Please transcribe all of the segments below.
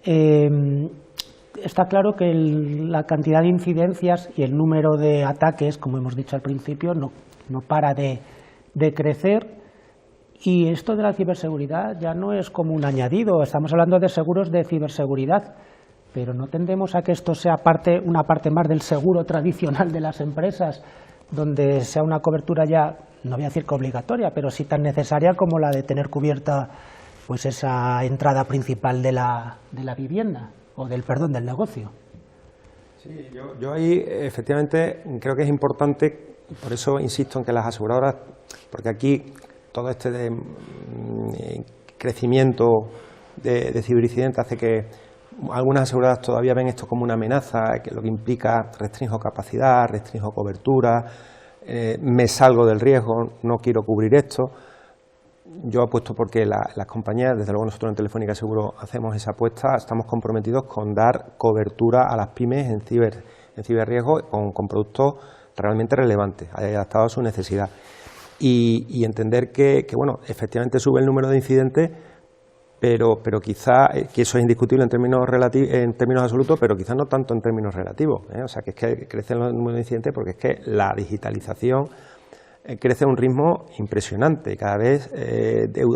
Está claro que la cantidad de incidencias y el número de ataques, como hemos dicho al principio, no para de crecer, y esto de la ciberseguridad ya no es como un añadido. Estamos hablando de seguros de ciberseguridad, pero no tendemos a que esto sea una parte más del seguro tradicional de las empresas, donde sea una cobertura ya, no voy a decir que obligatoria, pero sí tan necesaria como la de tener cubierta pues esa entrada principal de la vivienda, o del negocio. Sí, yo ahí efectivamente creo que es importante, por eso insisto en que las aseguradoras, porque aquí todo este crecimiento de ciberincidentes hace que algunas aseguradoras todavía ven esto como una amenaza, que lo que implica restringo capacidad, restringo cobertura, me salgo del riesgo, no quiero cubrir esto. Yo apuesto porque las compañías, desde luego nosotros en Telefónica Seguro hacemos esa apuesta, estamos comprometidos con dar cobertura a las pymes en ciberriesgo con productos realmente relevantes, adaptados a su necesidad. Y entender que bueno, efectivamente sube el número de incidentes, pero quizá, que eso es indiscutible en términos absolutos, pero quizás no tanto en términos relativos, O sea, que es que crece el número de incidentes porque es que la digitalización crece a un ritmo impresionante. Cada vez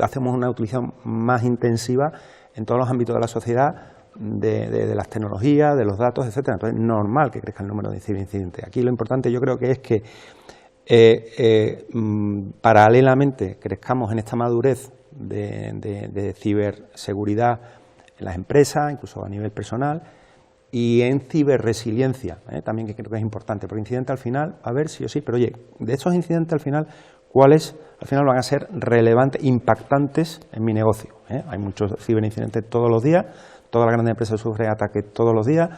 hacemos una utilización más intensiva en todos los ámbitos de la sociedad de las tecnologías, de los datos, etcétera. Entonces es normal que crezca el número de ciberincidentes. Aquí lo importante yo creo que es que paralelamente crezcamos en esta madurez de ciberseguridad en las empresas, incluso a nivel personal, y en ciberresiliencia, también, que creo que es importante, porque incidentes al final, a ver sí o sí, pero oye, de esos incidentes al final, ¿cuáles al final van a ser relevantes, impactantes en mi negocio? Hay muchos ciberincidentes todos los días, todas las grandes empresas sufren ataques todos los días,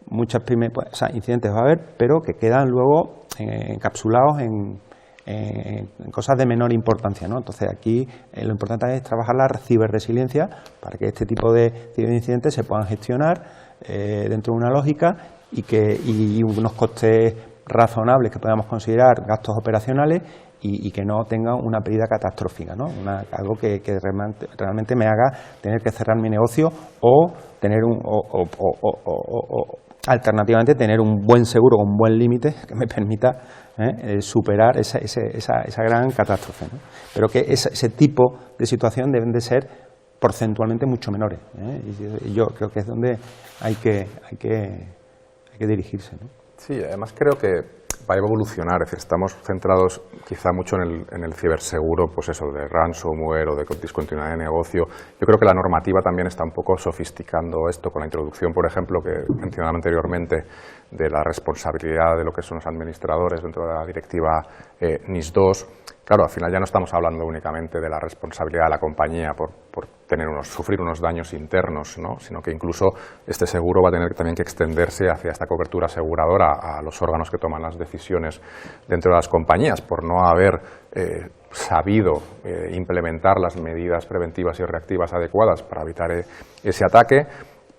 muchas pymes, pues, o sea, incidentes va a haber, pero que quedan luego encapsulados en cosas de menor importancia, ¿no? Entonces aquí lo importante es trabajar la ciberresiliencia para que este tipo de ciberincidentes se puedan gestionar dentro de una lógica y unos costes razonables que podamos considerar gastos operacionales y que no tengan una pérdida catastrófica, ¿no? Algo que realmente me haga tener que cerrar mi negocio o tener alternativamente tener un buen seguro con un buen límite que me permita superar esa gran catástrofe, ¿no? Pero que ese tipo de situación deben de ser porcentualmente mucho menores, y yo creo que es donde hay que dirigirse, ¿no? Sí, además creo que va a evolucionar, es decir, estamos centrados quizá mucho en el ciberseguro, pues eso, de ransomware o de discontinuidad de negocio. Yo creo que la normativa también está un poco sofisticando esto con la introducción, por ejemplo, que mencionaba anteriormente, de la responsabilidad de lo que son los administradores dentro de la directiva NIS 2. Claro, al final ya no estamos hablando únicamente de la responsabilidad de la compañía por sufrir unos daños internos, ¿no? Sino que incluso este seguro va a tener también que extenderse hacia esta cobertura aseguradora a los órganos que toman las decisiones dentro de las compañías por no haber sabido implementar las medidas preventivas y reactivas adecuadas para evitar ese ataque.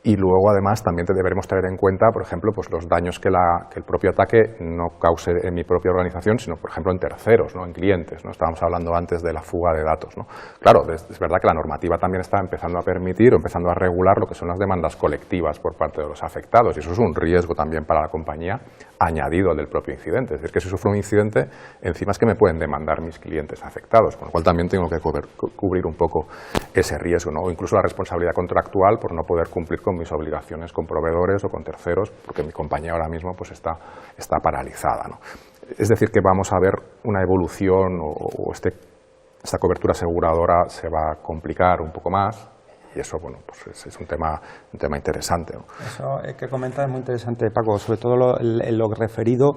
Y luego, además, también deberemos tener en cuenta, por ejemplo, pues los daños que el propio ataque no cause en mi propia organización, sino, por ejemplo, en terceros, ¿no? En clientes, ¿no? Estábamos hablando antes de la fuga de datos, ¿no? Claro, es verdad que la normativa también está empezando a permitir o empezando a regular lo que son las demandas colectivas por parte de los afectados, y eso es un riesgo también para la compañía añadido al del propio incidente. Es decir, que si sufro un incidente, encima es que me pueden demandar mis clientes afectados, con lo cual también tengo que cubrir un poco ese riesgo, ¿no? O incluso la responsabilidad contractual por no poder cumplir con mis obligaciones con proveedores o con terceros, porque mi compañía ahora mismo pues está paralizada, ¿no? Es decir, que vamos a ver una evolución o esta cobertura aseguradora se va a complicar un poco más, y eso, bueno, pues es un tema interesante, ¿no? Eso que comentas es muy interesante, Paco, sobre todo en lo referido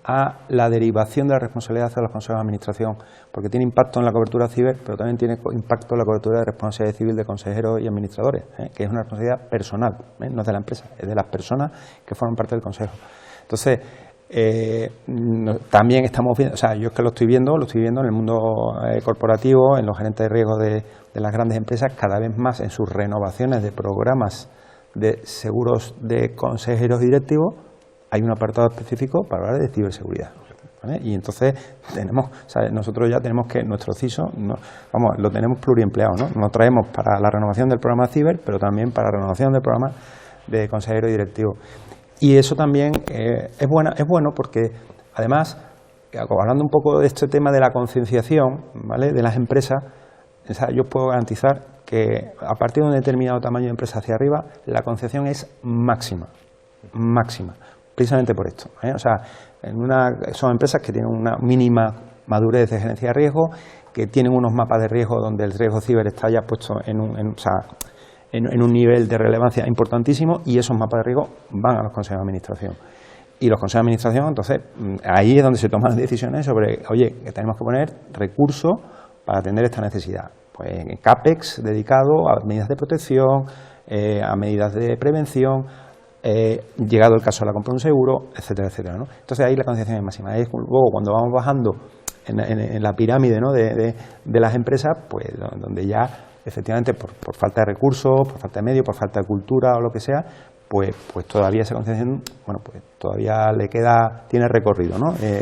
a la derivación de la responsabilidad hacia los consejos de administración, porque tiene impacto en la cobertura ciber, pero también tiene impacto en la cobertura de responsabilidad civil de consejeros y administradores, que es una responsabilidad personal, no es de la empresa, es de las personas que forman parte del consejo. Entonces, también estamos viendo, o sea, yo es que lo estoy viendo en el mundo corporativo, en los gerentes de riesgo de las grandes empresas, cada vez más en sus renovaciones de programas de seguros de consejeros y directivos, hay un apartado específico para hablar de ciberseguridad. ¿vale? Y entonces nosotros ya tenemos que, nuestro CISO, lo tenemos pluriempleado, ¿no? Nos traemos para la renovación del programa Ciber, pero también para la renovación del programa de consejero y directivo. Y eso también es bueno porque, además, hablando un poco de este tema de la concienciación, ¿vale?, de las empresas, yo os puedo garantizar que a partir de un determinado tamaño de empresa hacia arriba, la concienciación es máxima, precisamente por esto, ¿eh? O sea, son empresas que tienen una mínima madurez de gerencia de riesgo, que tienen unos mapas de riesgo donde el riesgo ciber está ya puesto en un nivel de relevancia importantísimo, y esos mapas de riesgo van a los consejos de administración. Y los consejos de administración, entonces, ahí es donde se toman decisiones sobre, oye, que tenemos que poner recursos para atender esta necesidad. Pues en CAPEX dedicado a medidas de protección, a medidas de prevención, llegado el caso de la compra de un seguro, etcétera, etcétera, ¿no? Entonces ahí la concienciación es máxima. Luego, cuando vamos bajando en la pirámide, ¿no?, de las empresas, pues donde ya efectivamente por falta de recursos, por falta de medios, por falta de cultura o lo que sea, pues todavía esa concienciación, bueno, pues todavía tiene recorrido, ¿no? De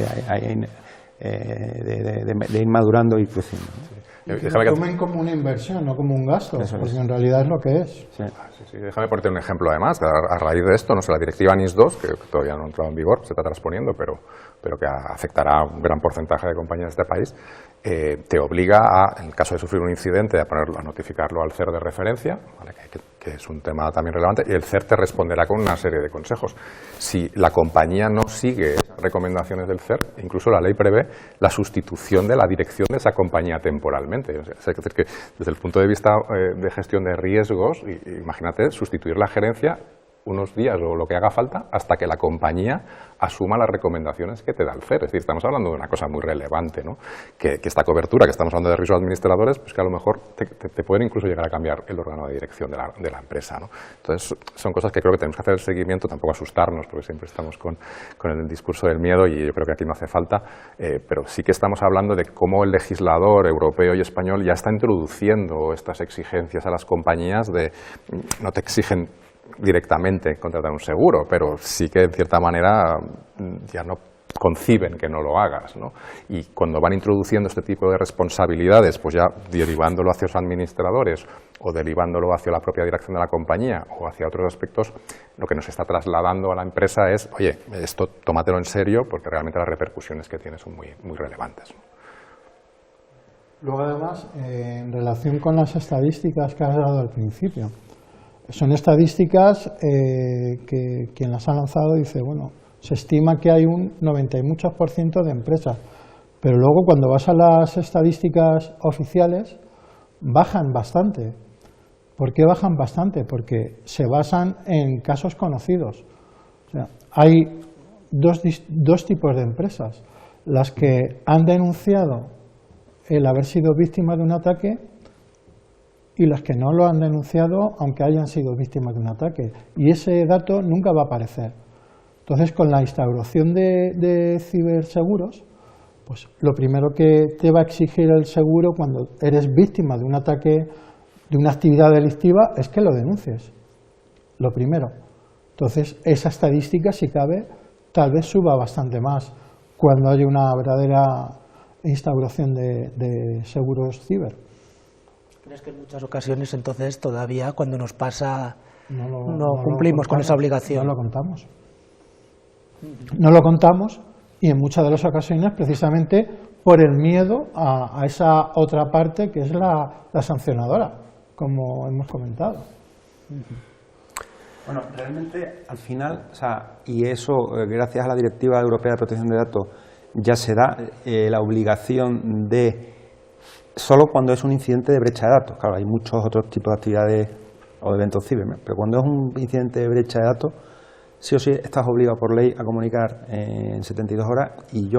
ir madurando y creciendo, ¿no? Y que lo tomen como una inversión, no como un gasto, porque en realidad es lo que es. Sí, déjame ponerte un ejemplo además, a raíz de esto, no sé, la directiva NIS 2, que todavía no ha entrado en vigor, se está transponiendo, pero que afectará a un gran porcentaje de compañías de este país, te obliga en el caso de sufrir un incidente, a notificarlo al CER de referencia, ¿vale?, que es un tema también relevante, y el CER te responderá con una serie de consejos. Si la compañía no sigue esas recomendaciones del CER, incluso la ley prevé la sustitución de la dirección de esa compañía temporalmente. O sea, es decir, que desde el punto de vista de gestión de riesgos, imagínate sustituir la gerencia unos días o lo que haga falta hasta que la compañía asuma las recomendaciones que te da el CER. Es decir, estamos hablando de una cosa muy relevante, ¿no? Que esta cobertura, que estamos hablando de riesgos administradores, pues que a lo mejor te pueden incluso llegar a cambiar el órgano de dirección de la empresa, ¿no? Entonces, son cosas que creo que tenemos que hacer el seguimiento, tampoco asustarnos, porque siempre estamos con el discurso del miedo, y yo creo que aquí no hace falta, pero sí que estamos hablando de cómo el legislador europeo y español ya está introduciendo estas exigencias a las compañías no te exigen directamente contratar un seguro, pero sí que en cierta manera ya no conciben que no lo hagas, ¿no? Y cuando van introduciendo este tipo de responsabilidades, pues ya derivándolo hacia los administradores o derivándolo hacia la propia dirección de la compañía o hacia otros aspectos, lo que nos está trasladando a la empresa es, oye, esto tómatelo en serio, porque realmente las repercusiones que tiene son muy, muy relevantes, ¿no? Luego, además, en relación con las estadísticas que has dado al principio, son estadísticas que quien las ha lanzado dice, bueno, se estima que hay un 90 y muchos % de empresas, pero luego cuando vas a las estadísticas oficiales bajan bastante. ¿Por qué bajan bastante? Porque se basan en casos conocidos. O sea, hay dos tipos de empresas, las que han denunciado el haber sido víctimas de un ataque y las que no lo han denunciado aunque hayan sido víctimas de un ataque, y ese dato nunca va a aparecer. Entonces, con la instauración de ciberseguros, pues lo primero que te va a exigir el seguro cuando eres víctima de un ataque, de una actividad delictiva, es que lo denuncies, lo primero. Entonces, esa estadística, si cabe, tal vez suba bastante más cuando haya una verdadera instauración de seguros ciber. ¿Crees que en muchas ocasiones, entonces, todavía cuando nos pasa no cumplimos con esa obligación? No lo contamos. No lo contamos, y en muchas de las ocasiones precisamente por el miedo a esa otra parte que es la sancionadora, como hemos comentado. Bueno, realmente al final, o sea, y eso gracias a la Directiva Europea de Protección de Datos ya se da la obligación de, solo cuando es un incidente de brecha de datos, claro, hay muchos otros tipos de actividades o de eventos ciber, pero cuando es un incidente de brecha de datos, sí o sí estás obligado por ley a comunicar en 72 horas, y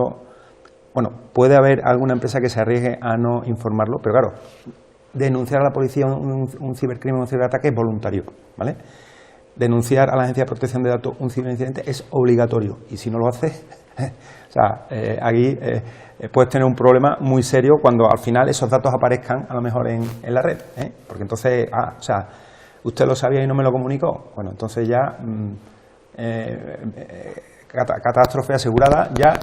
bueno, puede haber alguna empresa que se arriesgue a no informarlo, pero claro, denunciar a la policía un cibercrimen o un ciberataque es voluntario, ¿vale? Denunciar a la Agencia de Protección de Datos un ciberincidente es obligatorio, y si no lo haces, o sea, aquí puedes tener un problema muy serio cuando al final esos datos aparezcan a lo mejor en la red, porque entonces, o sea, usted lo sabía y no me lo comunicó, bueno, entonces ya catástrofe asegurada, ya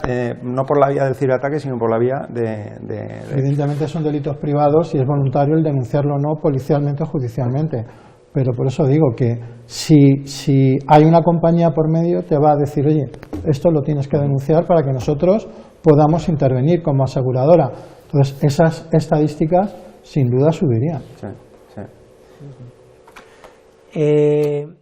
no por la vía del ciberataque, sino por la vía Evidentemente son delitos privados y es voluntario el denunciarlo o no policialmente o judicialmente. Pero por eso digo que si hay una compañía por medio, te va a decir, oye, esto lo tienes que denunciar para que nosotros podamos intervenir como aseguradora. Entonces, esas estadísticas sin duda subirían. Sí, sí.